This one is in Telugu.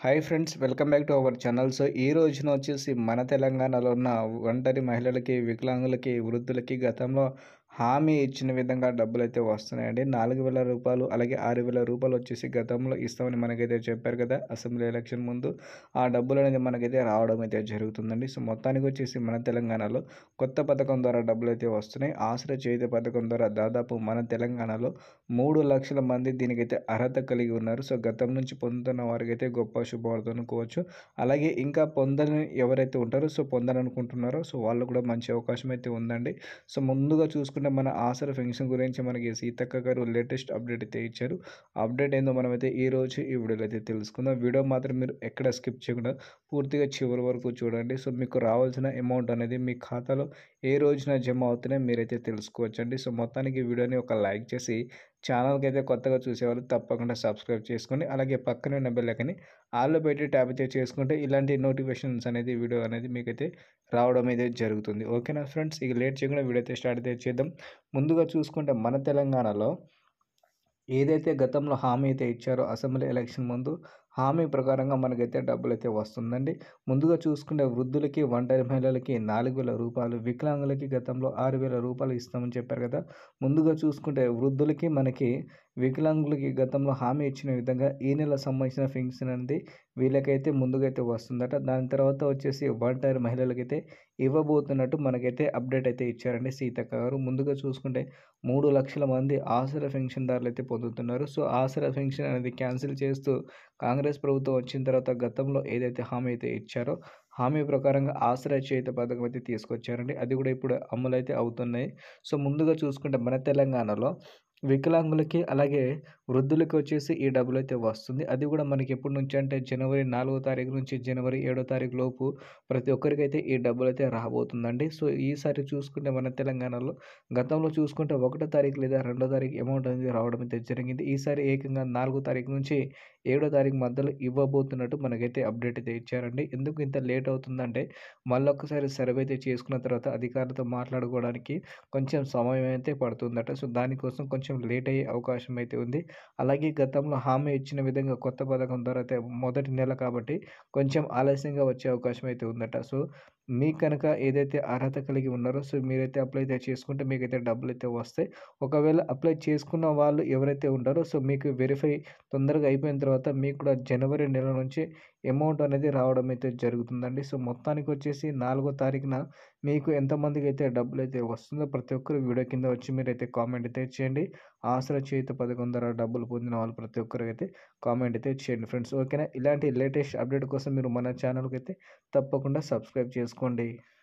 Hi friends, welcome back to our channel. So ఈ రోజున వచ్చేసి మన తెలంగాణలో ఉన్న ఒంటరి మహిళలకి, వికలాంగులకి, వృద్ధులకి గతంలో హామీ ఇచ్చిన విధంగా డబ్బులైతే వస్తున్నాయండి. రూ. 4,000 అలాగే రూ. 6,000 వచ్చేసి గతంలో ఇస్తామని మనకైతే చెప్పారు కదా అసెంబ్లీ ఎలక్షన్ ముందు. ఆ డబ్బులనేది మనకైతే రావడం అయితే జరుగుతుందండి. సో మొత్తానికి వచ్చేసి మన తెలంగాణలో కొత్త పథకం ద్వారా డబ్బులైతే వస్తున్నాయి. ఆసరా చేయుత పథకం ద్వారా దాదాపు మన తెలంగాణలో 3,00,000 మంది దీనికైతే అర్హత కలిగి ఉన్నారు. సో గతం నుంచి పొందుతున్న వారికైతే గొప్ప శుభవార్త అనుకోవచ్చు. అలాగే ఇంకా పొందని ఎవరైతే ఉంటారో, సో పొందాలనుకుంటున్నారో, సో వాళ్ళు కూడా మంచి అవకాశం అయితే ఉందండి. సో ముందుగా చూసుకుంటే మన ఆసరా పెన్షన్ గురించి మనకి సీతక్క గారు లేటెస్ట్ అప్డేట్ అయితే ఇచ్చారు. అప్డేట్ ఏందో మనమైతే ఈరోజు ఈ వీడియోలో అయితే తెలుసుకుందాం. వీడియో మాత్రం మీరు ఎక్కడ స్కిప్ చేయకుండా పూర్తిగా చివరి వరకు చూడండి. సో మీకు రావాల్సిన అమౌంట్ అనేది మీ ఖాతాలో ఏ రోజున జమ అవుతున్నాయో మీరైతే తెలుసుకోవచ్చండి. సో మొత్తానికి ఈ వీడియోని ఒక లైక్ చేసి ఛానల్‌కి అయితే కొత్తగా చూసేవాళ్ళు తప్పకుండా సబ్స్క్రైబ్ చేసుకోండి. అలాగే పక్కనే ఉన్న బెల్ ఐకాన్ని ఆల్‌లో పెట్టి ట్యాప్ అయితే చేసుకుంటే ఇలాంటి నోటిఫికేషన్స్ అనేది వీడియో అనేది మీకైతే రావడం అయితే జరుగుతుంది. ఓకేనా ఫ్రెండ్స్, ఇక లేట్ చేయకుండా వీడియో అయితే స్టార్ట్ అయితే చేద్దాం. ముందుగా చూసుకుంటే మన తెలంగాణలో ఏదైతే గతంలో హామీ అయితే ఇచ్చారో అసెంబ్లీ ఎలక్షన్ ముందు, హామీ ప్రకారంగా మనకైతే డబ్బులైతే వస్తుందండి. ముందుగా చూసుకుంటే వృద్ధులకి, ఒంటరి మహిళలకి రూ. 4,000, వికలాంగులకి గతంలో రూ. 6,000 ఇస్తామని చెప్పారు కదా. ముందుగా చూసుకుంటే వృద్ధులకి, వికలాంగులకి గతంలో హామీ ఇచ్చిన విధంగా ఈ నెల సంబంధించిన పెన్షన్ అనేది వీళ్ళకైతే ముందుగైతే వస్తుందట. దాని తర్వాత వచ్చేసి ఒంటరి మహిళలకైతే ఇవ్వబోతున్నట్టు మనకైతే అప్డేట్ అయితే ఇచ్చారండి సీతక్క గారు. ముందుగా చూసుకుంటే 3,00,000 మంది ఆసరా పెన్షన్‌దారులైతే పొందుతున్నారు. సో ఆసరా పెన్షన్ అనేది క్యాన్సిల్ చేస్తూ కాంగ్రెస్ ప్రభుత్వం వచ్చిన తర్వాత గతంలో ఏదైతే హామీ అయితే ఇచ్చారో, హామీ ప్రకారంగా ఆసరా చేయూత పథకం అయితే తీసుకొచ్చారండి. అది కూడా ఇప్పుడు అమలైతే అవుతున్నాయి. సో ముందుగా చూసుకుంటే మన తెలంగాణలో వికలాంగులకి, అలాగే వృద్ధులకి వచ్చేసి ఈ డబ్బులైతే వస్తుంది. అది కూడా మనకి ఎప్పటి నుంచి అంటే జనవరి 4వ తారీఖు నుంచి జనవరి 7వ తారీఖు లోపు ప్రతి ఒక్కరికైతే ఈ డబ్బులైతే రాబోతుందండి. సో ఈసారి చూసుకుంటే మన తెలంగాణలో గతంలో చూసుకుంటే 1వ తారీఖు లేదా 2వ తారీఖు అమౌంట్ అనేది రావడం అయితే జరిగింది. ఈసారి ఏకంగా 4వ తారీఖు నుంచి 7వ తారీఖు మధ్యలో ఇవ్వబోతున్నట్టు మనకైతే అప్డేట్ అయితే ఇచ్చారండి. ఎందుకు ఇంత లేట్ అవుతుందంటే మళ్ళొక్కసారి సర్వే అయితే చేసుకున్న తర్వాత అధికారులతో మాట్లాడుకోవడానికి కొంచెం సమయం అయితే పడుతుందట. సో దానికోసం కొంచెం లేట్ అయ్యే అవకాశం అయితే ఉంది. అలాగే గతంలో హామీ ఇచ్చిన విధంగా కొత్త పథకం ద్వారా అయితే మొదటి నెల కాబట్టి కొంచెం ఆలస్యంగా వచ్చే అవకాశం అయితే ఉందట. సో మీకు కనుక ఏదైతే అర్హత కలిగి ఉన్నారో, సో మీరైతే అప్లై అయితే చేసుకుంటే మీకైతే డబ్బులైతే వస్తాయి. ఒకవేళ అప్లై చేసుకున్న వాళ్ళు ఎవరైతే ఉంటారో, సో మీకు వెరిఫై తొందరగా అయిపోయిన తర్వాత మీకు కూడా జనవరి నెల నుంచి అమౌంట్ అనేది రావడం అయితే జరుగుతుందండి. సో మొత్తానికి వచ్చేసి 4వ తారీఖున మీకు ఎంతమందికైతే డబ్బులైతే వస్తుందో ప్రతి ఒక్కరు వీడియో కింద వచ్చి మీరైతే కామెంట్ అయితే చేయండి. ఆసరా చేయూత పథకం ద్వారా డబ్బులు పొందిన వాళ్ళు ప్రతి ఒక్కరికైతే కామెంట్ అయితే చేయండి ఫ్రెండ్స్. ఓకేనా? ఇలాంటి లేటెస్ట్ అప్డేట్ కోసం మీరు మన ఛానల్‌కైతే తప్పకుండా సబ్స్క్రైబ్ చేసుకోండి.